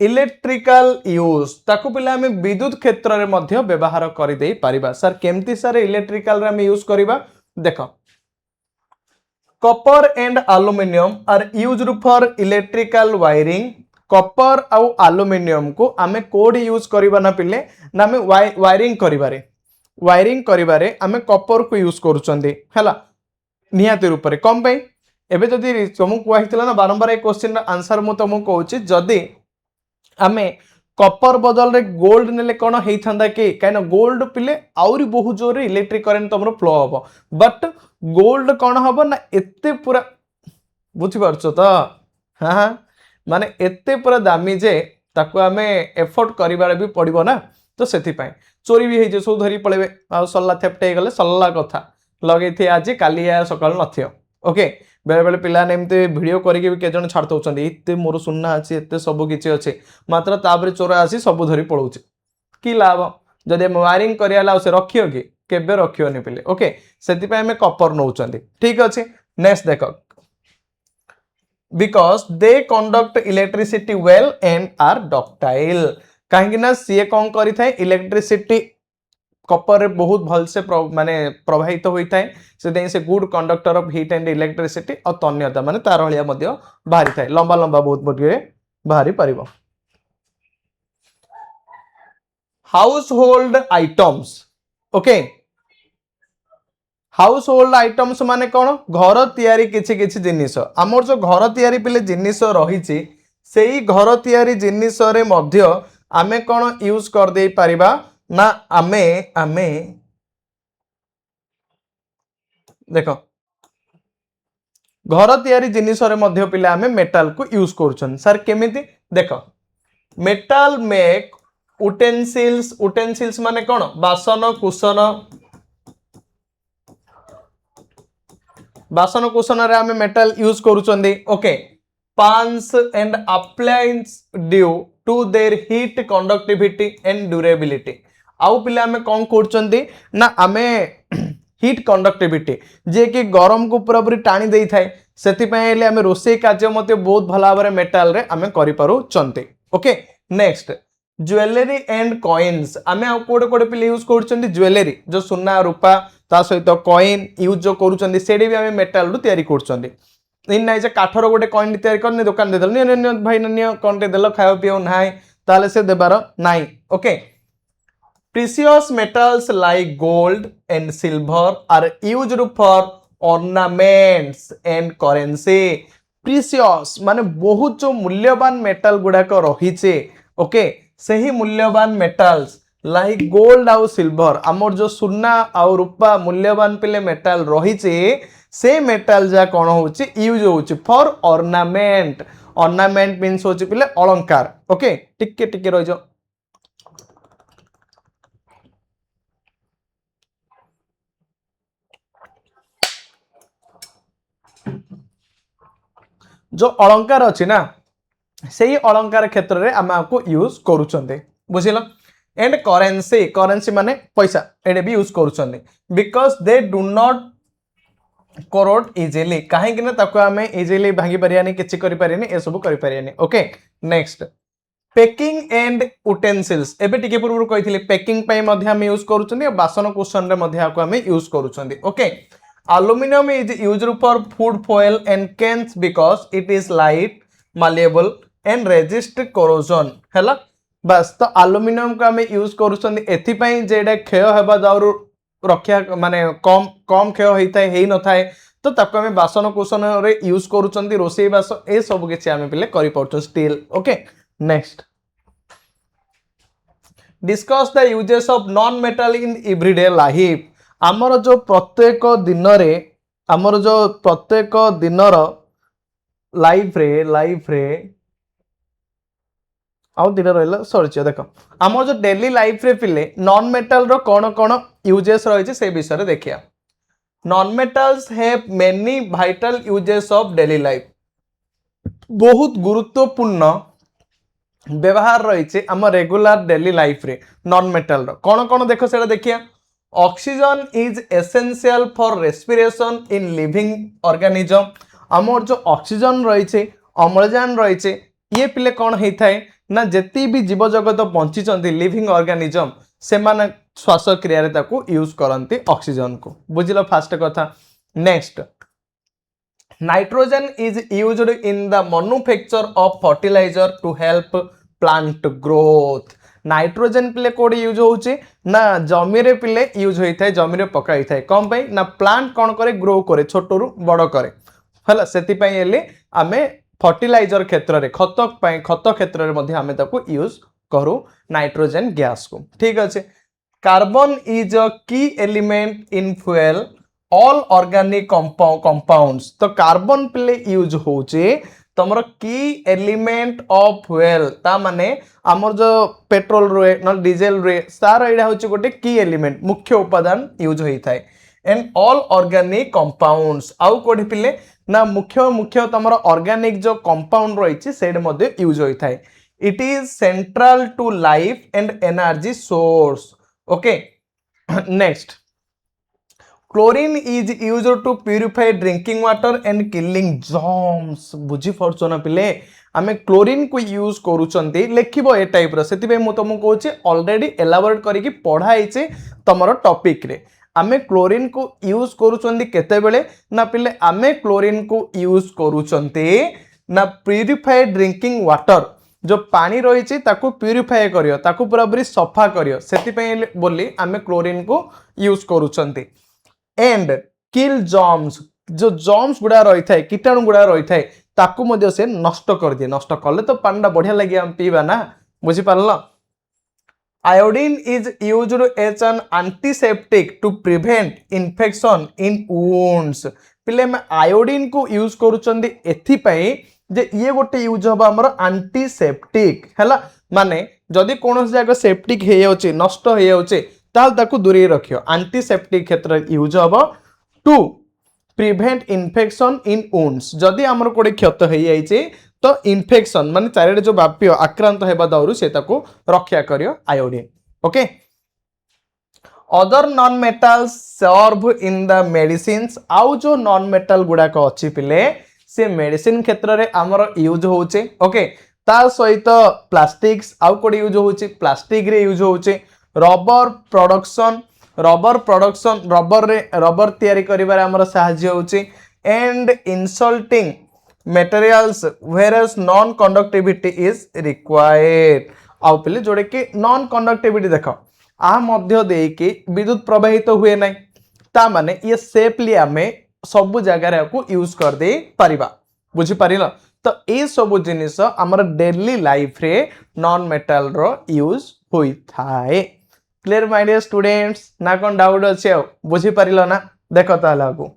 इलेक्ट्रिकल यूज ताकू पिला हमें विद्युत क्षेत्र रे मध्य व्यवहार कर दे परिबा सर केमती सर इलेक्ट्रिकल रे हमें यूज करिबा देखो copper and aluminium are used for electrical wiring copper आउ एल्युमिनियम को आमे कोड यूज करिबा ना पिले ना हमें वायरिंग करिबारे आमे कॉपर को यूज करूचंदी हैला निहाती रूप रे कम पई एबे जदी तुमको कहैतिला ना बारंबार ए क्वेश्चन आंसर मु तुमको कहूची जदी आमे कॉपर बदल रे गोल्ड नेले कोन हेइथांदा कि काइना गोल्ड पिले आउरी बहु जोर इलेक्ट्रिक करंट तमरो फ्लो हबो बट गोल्ड कोन हबो ना एते पूरा बुझी पारछो त हां माने एते पूरा दामी जे ताको आमे एफोर्ट करिबार भी पड़िबो ना तो सेथि पय चोरी भी हे जे सो धरी पळेबे आ सल्ला थेपटे गले सल्ला कथा लगै थी आज काली या सकाळ नथियो ओके बेले बेले पिला ने एमते वीडियो करके भी के जण छाड़ दउछन एते मोर सुन्ना अछि एते सब किछि अछि मात्र ताबरे चोर आसी सब धरी पळौछि की लाभ जदि वायरिंग करियाला से रखियो कि केबे रखियो नि पिले ओके सेति पय हमें कॉपर नउछंदी ठीक अछि नेक्स्ट देखो because they conduct electricity well and are ductile काहेकि ना सीए कोन करि थाए इलेक्ट्रिसिटी कॉपर रे बहुत भल से माने प्रवाहित होइथाय से good conductor of heat and electricity और तन्यता माने तार हलिया मध्य बाहरी थाए लंबा लंबा बहुत बडे बाहरी परिबो household items okay household items माने कोन घर तयारी किछि किछि जिनिस हमर जो घर तयारी पिले जिनिस रहिछि सेही घर तयारी जिनिस रे मध्य आमे कोन यूज कर दे परिबा ना आमे आमे देखो घर तयारी जिनिस रे मध्य पिला आमे मेटल को यूज करूछन सर केमिति देखो मेटल मेक उटेंसिल्स माने कोन बासन कुशन रे आमे मेटल यूज करूछंदी okay pans and appliance due to their heat conductivity and durability आउ पिला आमे कोन करछंदी ना आमे हीट कंडक्टिविटी जे कि गरम को पूरा पूरी टाणी देई थाए सेति पय एले आमे रोसे कार्य मते बहुत भला भाबरे मेटल रे आमे करि पारू चंती okay next jewellery and coins आमे आ कोडे कोडे पिले यूज करछंदी ज्वेलरी जो सोना रूपा ता सहित कॉइन यूज जो करूछंदी सेडी भी आमे मेटल रु तयारी करछंदी इन नाइ जे काठर गोटे कॉइन तयारी करनी दुकान दे देल नि भाई न कोनटे देल खायो पियो नाइ ताले से देबार नाइ okay precious metals like gold and silver are used for ornaments and currency precious माने बहुत जो मूल्यवान मेटल गुडा को रहिचे ओके सही मूल्यवान मेटल्स लाइक गोल्ड आउ सिल्वर हमर जो सोना आउ रूपा मूल्यवान पिले मेटल रहिचे से मेटल जा कोन होची यूज होची फॉर ऑर्नामेंट मींस होची पिले अलंकार ओके टिके टिके रहि जो जो अलंकार अच्छी ना से ही अलंकार क्षेत्र में आम आपको यूज करुचंदे बुझिल एंड करेंसी माने पैसा एडे भी यूज करुचंदे because they do not corrode easily कहीं ना ताको आमे इजिली भांगी परियानी किछि करि परियानी ए सब करि परियानी okay next packing and utensils एबे टिके पूर्व कहिथिले पैकिंग पय मध्ये हम यूज करूचंदी बासन कुशन रे मध्ये आको हम यूज करूचंदी okay aluminum is used for food foil and cans because it is light malleable and resist corrosion हैला बस तो एल्युमिनियम को हम यूज करूछन एथि पई जेडा क्षय हेबा दाउरु रक्षा माने कम कम क्षय हेइथाय हेइ न थाए तो ताको हम बासन कुशन रे यूज करूछन रोसई बास ए सब किछि हम पिले करि पड़छ steel okay next discuss the uses of non metal in everyday life आमर जो प्रत्येक दिन रे आमर जो प्रत्येक दिनर लाइफ रे आउ दिन रहला सॉरी देखो आमर जो डेली लाइफ रे पिले नॉन मेटल रो कोन कोन यूजेस रही से विषय रे देखिया non metals have many vital uses of daily life बहुत गुरुत्वपूर्ण व्यवहार रही आम रेगुलर डेली लाइफ रे नॉन मेटल रो कोन कोन देखो सेटा देखिया oxygen is essential for respiration in living organism आमर जो ऑक्सीजन रही अम्लजान रही ये पिले कौन होता है ना जेती भी जीव जगत बंची लिविंग ऑर्गेनिज्म से माने श्वासक्रिया रे ताकू यूज करती ऑक्सीजन को बुझिल फास्ट कथा next nitrogen is used in the manufacture of fertiliser to help plant growth nitrogen पिले कोडी यूज होउची ना जमी रे पिले यूज होई थाए जमी रे पकाई थाए कम पई ना प्लांट कोन करे ग्रो करे छोटो रु बड़ करे हला सेति पई एली आमे फर्टिलाइजर क्षेत्र रे खत पई खत क्षेत्र रे मध्ये आमे ताको यूज करू नाइट्रोजन गैस को ठीक अछि कार्बन इज अ की element in fuel all organic compounds तो कार्बन पिले यूज होचे तमरो की एलिमेंट ऑफ फ्यूएल ता माने हमर जो पेट्रोल रे न डीजल रे सार एडा होचे गोटे की एलिमेंट मुख्य उपादान यूज होई थाए एंड ऑल ऑर्गेनिक कंपाउंड्स आउ कोठी पिले ना मुख्य मुख्य तमरो ऑर्गेनिक जो कंपाउंड रहिछि सेड मध्ये यूज होई थाए it is central to life and energy source okay next chlorine is used to purify drinking water and killing germs बुझी पड़छ ना पिले आमे क्लोरीन को यूज करूचंती लेखिबो ए टाइप रो सेति बे मु तुमको कहूची ऑलरेडी एलाबोरेट करिकि पढाइছে तमरो टॉपिक रे आमे क्लोरीन को यूज करूचंती केते बेले ना पिले आमे क्लोरीन को यूज करूचंती ना प्यूरिफाइड ड्रिंकिंग वाटर जो पानी रही ताकू प्यूरिफाई करियो ताकू पूरा पूरी सफा करियो सेति पई बोली आमे क्लोरीन को यूज करूचंती एंड किल जर्म्स जो जर्म्स गुडा रही थाए कीटाणु गुडा रही थाए ताकू मध्य से नष्ट कर दिए नष्ट कले तो पानी बढ़िया लगे हम पीवा ना बुझी पारल iodine is used as an antiseptic to prevent infection in wounds पिले में आयोडीन को यूज करूचंदी एथि पई जे ये गोटे यूज हबा हमर एंटीसेप्टिक हैला माने जदी कोनोस जागा सेप्टिक हे जाउचे नष्ट हे जाउचे ताल ताकू दूरी रखियो एंटीसेप्टिक क्षेत्र यूज हबो to prevent infection in wounds जदी हमर कोडे क्षत हे जाइचे तो इन्फेक्शन माने चारिडे जो व्याप्य आक्रांत हेबा दाउरु से ताकू रक्षा करियो iodine okay other non metals serve in the medicines आउ जो नॉन मेटल गुडा को अछि पिले से मेडिसिन क्षेत्र रे हमर यूज होचे ओके ता सहित प्लास्टिक्स आउ कोडे यूज होचे प्लास्टिक रे यूज होचे रबर प्रोडक्शन रबर तैयारी करिबारे हमर सहाय्य होची and insulting materials whereas non conductivity is required आउ पले जोड़े कि नॉन कंडक्टिविटी देखो आ मध्य दे कि विद्युत प्रवाहित हुए नै ता माने ये सेफली हमें सब जगह रे को यूज कर दे परिबा बुझी परिलो तो ए सब जिनिस हमर डेली लाइफ रे नॉन मेटल रो यूज होई थाए क्लियर माय डियर स्टूडेंट्स ना कोन डाउट अछि बुझी परिलो ना देखो ताला आगु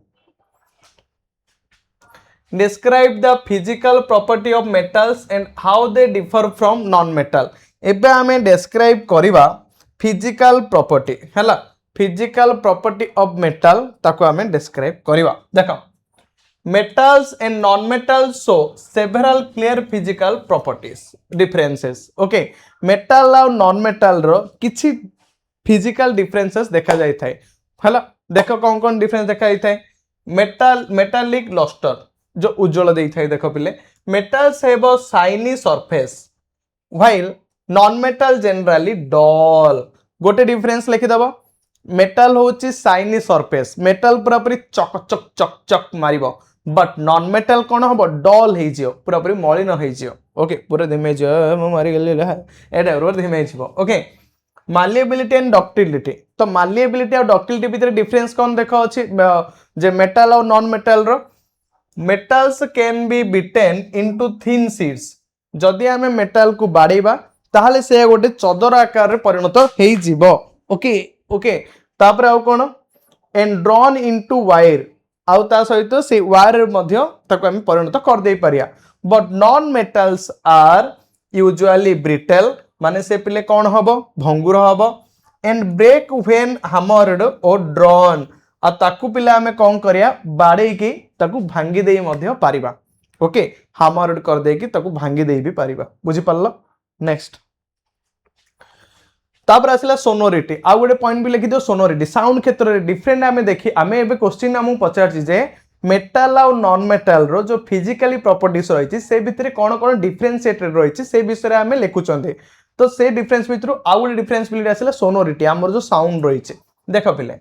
describe the physical property of metals and how they differ from non metal एबे हमें describe करिबा physical property हैला physical property of metal ताको हमें describe करिबा देखो metals and non metals show several clear physical properties differences okay metal और non metal रो किछि physical differences देखा जाय थाए हैला देखो कौन difference देखा जाय थाए metallic luster जो उज्जवल दे थाए देखो पिले metals have a shiny surface while non metal generally dull गोटे डिफरेंस लिखि दबो मेटल होची shiny surface metal पूरा पूरी चक चक चक चक मारिबो बट नॉन मेटल कोन हबो डल हे जियो पूरा पूरी मलिन हे जियो ओके पूरा धीमे जियो म मारि गेले एटा पूरा धीमे जियो ओके मालिएबिलिटी एंड डक्टिलिटी तो मालिएबिलिटी और डक्टिलिटी भीतर डिफरेंस कोन देखो अछि जे मेटल और नॉन मेटल रो metals can be beaten into thin sheets जदि हमें मेटल को बाड़ीबा ताहले से गोटे चदर आकार रे परिणत हेई जिवो ओके ओके तापर आउ cone and drawn into wire आउ ता सहित से वायर मध्य ताको हम परिणत कर दे परिया but non metals are usually brittle माने से पिले कोन हबो भंगुर हबो and break when hammered or drawn आ ताकू पिला हमें कौन करिया बाड़े की ताकू भांगी देई मध्य पारिबा ओके हैमर्ड कर दे की ताकू भांगी देई भी पारिबा बुझी पल्लो नेक्स्ट तापर आसला सोनोरिटी आ गोटे पॉइंट भी लिखि दियो सोनोरिटी साउंड क्षेत्र रे डिफरेंट हमें देखि हमें एबे क्वेश्चन हमु पचारछि जे मेटाल आ नॉन मेटाल रो जो फिजिकली प्रॉपर्टीज रही से भितर कौन कौन डिफरेंशिएटेड रही से विषय आम लिखुंट तो से डिफरेंस भितर आउ गोटे डिफरेंसिबिलिटी आसला सोनोरिटी आमर जो साउंड रही देख पिले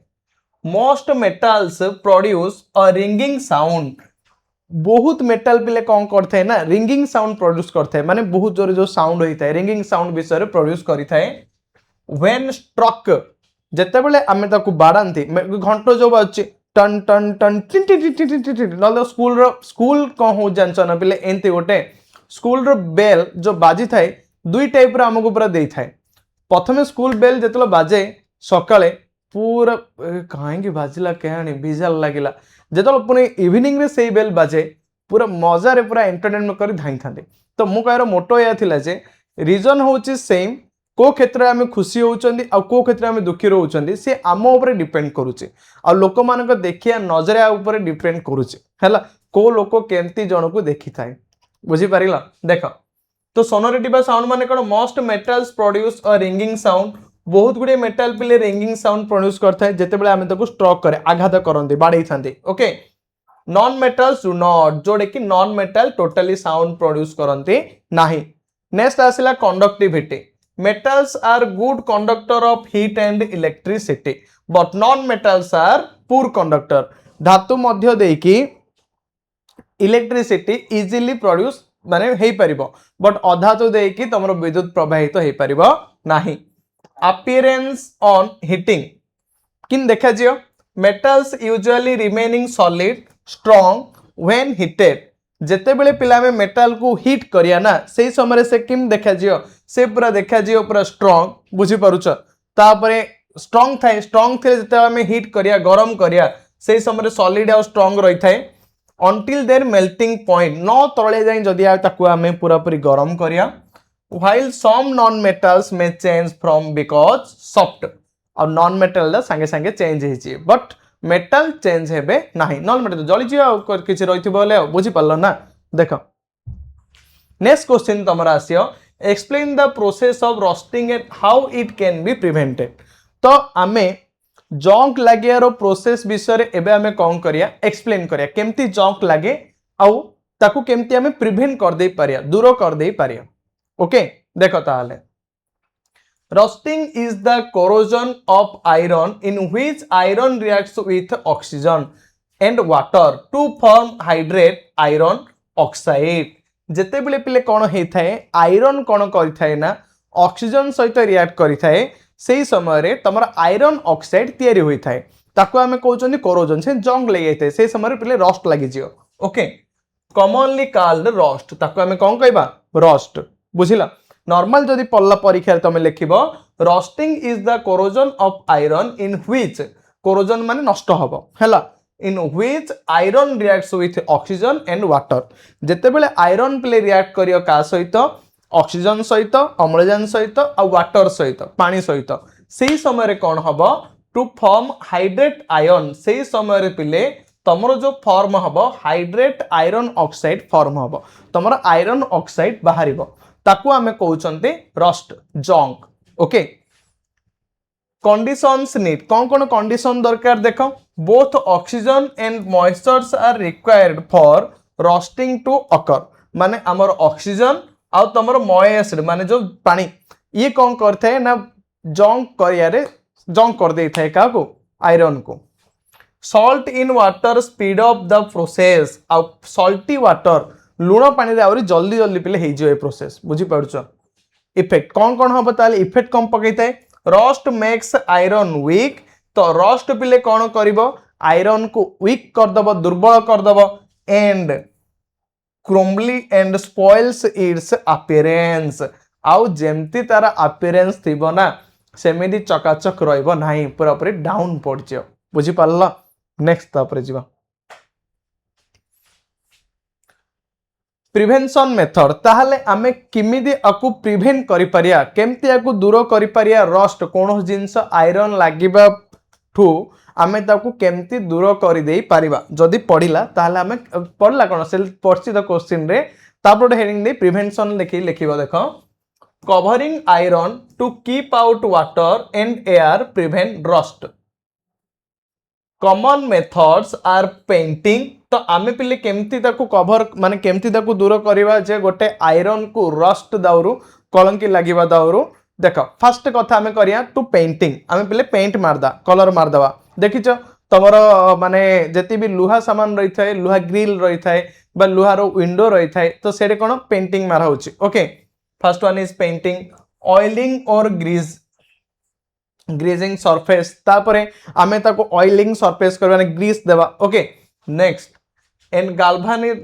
most metals produce a ringing sound बहुत मेटाल पिले कौन करते ना रिंगिंग साउंड प्रोड्यूस करते माने बहुत जोर जो साउंड होता है रिंगिंग साउंड विषय प्रोड्यूस करता है व्हेन स्ट्रक जिते बेले आम बाड़ाती घंट जो बाजुचे टन टन टन टिन टिन टिन टिन टिन टिन ना स्कूल कौन हो जान ना पिले एमती गोटे स्कूल बेल जो बाजी थाए दुई टाइप आमको पूरा दे थाए प्रथम स्कूल बेल जो बाजे सकाळे पूरा कहीं बाजिला कहानी बिजाल लगिला जो पुणी इवनिंग रे से बेल बाजे पूरा मजार पूरा एंटरटेनमेंट कर धाई था तो मु कह मोटो या थिला जे रीजन होची सेम को क्षेत्र में आम खुशी होती कौ क्षेत्र में दुखी रोचे सी आम उपर डिपेंड करुचे आ लोक मान देखिया नजरिया उपर डिपेंड करुचे है को लोक केमती जन को देखी थाए बुझीपार देख तो सोनोरिटी बा साउंड माने कौन most metals produce a ringing sound बहुत गुड़े मेटाल पिले रिंगिंग साउंड प्रोड्यूस करता है जिते बड़े आम स्ट्रोक करे आघात करते बाड़े था ओके नॉन मेटाल्स डू नॉट जोड़े कि non metal totally sound produce करते नाही नेक्स्ट आसला conductivity metals are good conductor of heat and electricity but non metals are poor conductor धातु मध्य देकी इलेक्ट्रिसिटी इजिली प्रोड्यूस माने हेई परिबो बट अधातु देकी तमरो विद्युत प्रवाहित हेई परिबो नाही appearance on heating किन देखा जियो metals usually remaining solid strong when heated जेते बेले पिला में मेटाल को हिट करिया ना से समय से किम देखा जियो से पूरा देखा जियो पूरा स्ट्रांग बुझी पारुछ तापरे स्ट्रांग थाए स्ट्रांग थे जेते हमें हिट करिया गरम करिया से समय सॉलिड और स्ट्रांग रही थाए अंटिल देयर मेल्टिंग पॉइंट न तळे जाई जदी ताकू हमें पूरा पूरी गरम करिया व्हाइल सम नॉन मेटल्स में चेंज फ्रॉम बिकॉज सॉफ्ट और नॉन मेटल दा संगे संगे चेंज हेची बट मेटल चेंज हेबे नाही नॉन मेटल जली जियो किछि रहिथिबो बोले बुझी पल्लो ना देखो नेक्स्ट क्वेश्चन तमरा आसियो explain the process of roasting and how it can be prevented तो आमे जंक लागियारो प्रोसेस विषय एबे आमे कोन करिया एक्सप्लेन करिया केमती जंक लागे आउ ताकू केमती आमे प्रिवेंट कर दे पारिया दूर कर दे पारिया ओके देखो ताले Rusting is the corrosion of iron in which iron reacts with oxygen and water to form hydrate iron oxide. जेते बेले पिले कौन होता है आयरन कौन करिथाए ना ऑक्सीजन सहित रिएक्ट करिथाए सेही समय रे तमर आयरन ऑक्साइड तयारी होइथाए ताको हमें कहउचंदी कोरोजन से जंग लगे जाए से समय रे पिले रस्ट लागि जियो ओके कॉमनली कॉल्ड रस्ट ताको हमें कौन कहबा रस्ट बुझिला नॉर्मल जदि पल्ला परीक्षा तुम लिखिबो rusting is the corrosion of iron in which corrosion माने नष्ट हबो हैला in which iron reacts with oxygen and water जेते बेले आयरन प्ले रिएक्ट करियो का सहित ऑक्सीजन सहित अम्लजान सहित और वाटर सहित पानी सहित सेही समय रे कोन हबो टू फॉर्म हाइड्रेट आयन सेही समय रे पिले तमरो जो फॉर्म हबो हाइड्रेट आयरन ऑक्साइड फॉर्म हबो तमरो आयरन ऑक्साइड बाहरिबो ताकू आमे कहउचंते रस्ट जंक ओके कंडीशंस नीड कौन कंडीशन दरकार देखो both oxygen and moistures are required for rusting to occur माने हमर ऑक्सीजन आ तमर मॉइस्चर माने जो पानी ये कौन करथे ना जंक करिया रे जंक कर दे थाए काको आयरन को salt in water speed up the process आ सॉल्टी वाटर लुण पानी रे आउरी जल्दी जल्दी पिले हे जो प्रोसेस बुझी पारुछो इफेक्ट कौन हम ताले इफेक्ट कम पकईताए रस्ट मेक्स आयरन वीक तो रस्ट पिले कौन करिवो आयरन को वीक करदब दुर्बल करदब and crumbly and spoils its appearance आउ जेमती तार अपीयरेंस थिबो ना सेमिदी चकाचक रहइबो नाही पूरा पूरी डाउन पड़जियो बुझी पारला नेक्स्ट तापर जीवा प्रिवेंशन मेथड ताहले आमे किमिदी आकु प्रिवेंट करि परिया केमती आकु दूर करि परिया रस्ट कोन जिंस आयरन लागिबा ठू आमे ताकु केमती दूर करि देई परिबा जदी पडिला ताहले आमे पडला कोन सेल पडछि द क्वेश्चन रे तापर हेडिंग दे प्रिवेंशन लिखिबो देखो covering iron to keep out water and air prevent rust common methods are painting. तो आमे पिले केमती ताकू कवर माने केमती ताकू दूर करवा जे गोटे आयरन को रस्ट दाउरू कलंकी लागिबा दाउरू देख फास्ट कथा आमे करिया टू पेंटिंग आमे पिले पेंट मारदा कलर मारदवा देखिछ तमर माने जति भी लुहा सामान रही थाए लुहा ग्रिल रही थाए बा लुहार विंडो रही थाए तो सेडे कोन पेंटिंग मारा होची okay first one is painting oiling or greasing surface तापरे आमे ताको ऑयलिंग सरफेस करवाने ग्रीस देवा okay next and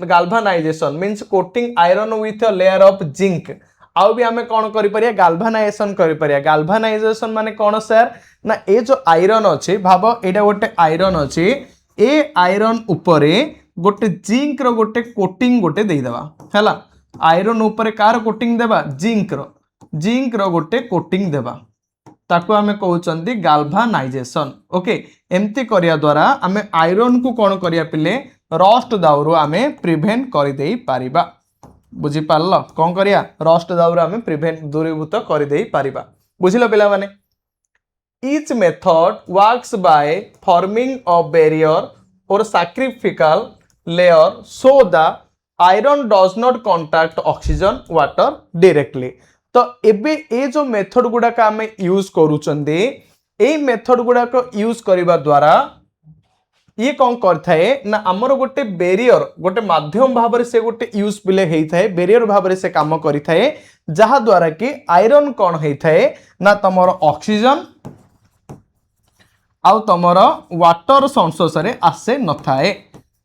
galvanization means coating iron with a layer of zinc आउ भी आमे कोन करि परिया गाल्भानाइजेशन करि परिया गाल्भानाइजेशन माने कोन सर ना ए जो आयरन अछि भाबो एडा गोटे आयरन अछि ए आयरन उपरे गोटे जिंक रो गोटे कोटिंग गोटे देई देबा हैला आयरन उपरे कार कोटिंग देबा जिंक रो गोटे कोटिंग देबा ताको आमे कहउचंदी गाल्भानाइजेशन ओके एमती करिया द्वारा आमे आयरन को कोन करिया पिले रस्ट दाउरू आमे प्रिवेंट करि देई पारिबा बुझी पारलो कोन करिया रस्ट दाउरू आमे प्रिवेंट दूरीभूत करि देई पारिबा बुझिलो पिला माने each method works by forming a barrier or sacrificial layer so the iron does not contact oxygen water directly तो एबे ए जो मेथड गुडाक आमे यूज करूचंदे ए मेथड गुडाक यूज करिबा द्वारा ये कौन करथाए ना हमर गोटे बैरियर गोटे माध्यम भाव से गोटे यूज पिले हेई थाए बैरियर भाव से काम करि थाए जहा द्वारा कि आयरन कौन हेई थाए ना तमर ऑक्सीजन आउ तमर वाटर संस्पर्श आसे न थाए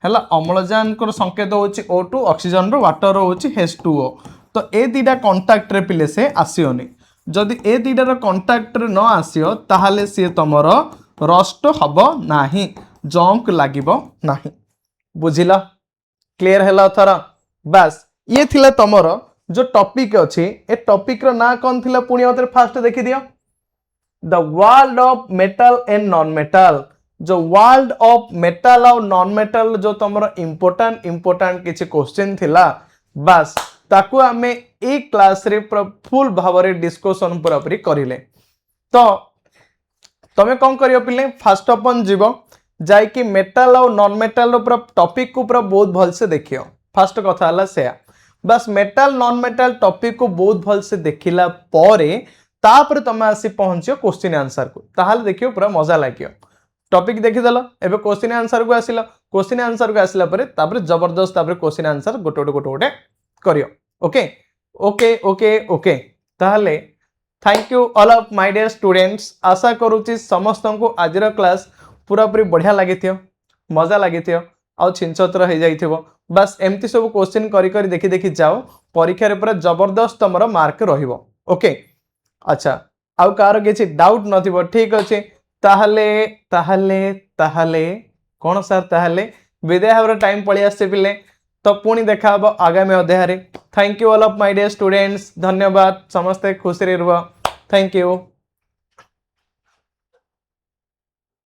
हैला अम्लजान को संकेत होची O2 ऑक्सीजन रो वाटर होची H2O तो ए दीटा कांटेक्ट रे पिले से आसीओनी जदि ए दीटार कांटेक्ट रे न आसीओ ताहाले से तमर रस्ट हबो नाही जंक लागिबो नाही बुझिला क्लियर हैला थरा बस ये थिला तमर जो टॉपिक अछि ए टॉपिक रो ना कोन थिला पुणी अतर फास्ट देखि दियो the world of metal and non metal जो वर्ल्ड ऑफ मेटल और नॉन मेटल जो तमर इंपोर्टेंट किछि क्वेश्चन थिला बस ताकू आमे एक क्लास रे फुल भाव रे डिस्कशन पूरा पूरी करिले तो तमे कोन करियो पिले फास्ट अपन जीवो जाय कि मेटल और नॉन मेटल रो पूरा टॉपिक को पूरा बहुत भल से देखियो फास्ट कथा हला से बस मेटल नॉन मेटल टॉपिक को बहुत भल से देखिला परे तापर तमे आसी पहुंचियो क्वेश्चन आंसर को ताहाल देखियो पूरा मजा लागियो टॉपिक देखि देलो एबे क्वेश्चन आंसर को आसिला क्वेश्चन आंसर को आसिला परे तापर जबरदस्त तापर क्वेश्चन आंसर गोटे गोटे करियो ओके ओके ओके ओके ताहले thank you all of my dear students आशा करूची समस्त को आजर क्लास पूरा पूरी बढ़िया लागिथियो मजा लागिथियो आ छिनछत्र हो जाइथिबो बस एमती सब क्वेश्चन करी करी देखि देखि जाओ परीक्षा रे पूरा जबरदस्त तमरो मार्क रहिबो ओके अच्छा आउ कार किछि डाउट नथिबो ठीक अछि ताहले ताहले ताहले कोन सर ताहले विदाय हवर टाइम पळि आसे पिले तो पुणी देखा हबो आगामी अध्याय रे thank you all of my dear students धन्यवाद समस्त खुशी रे रुह थैंक यू।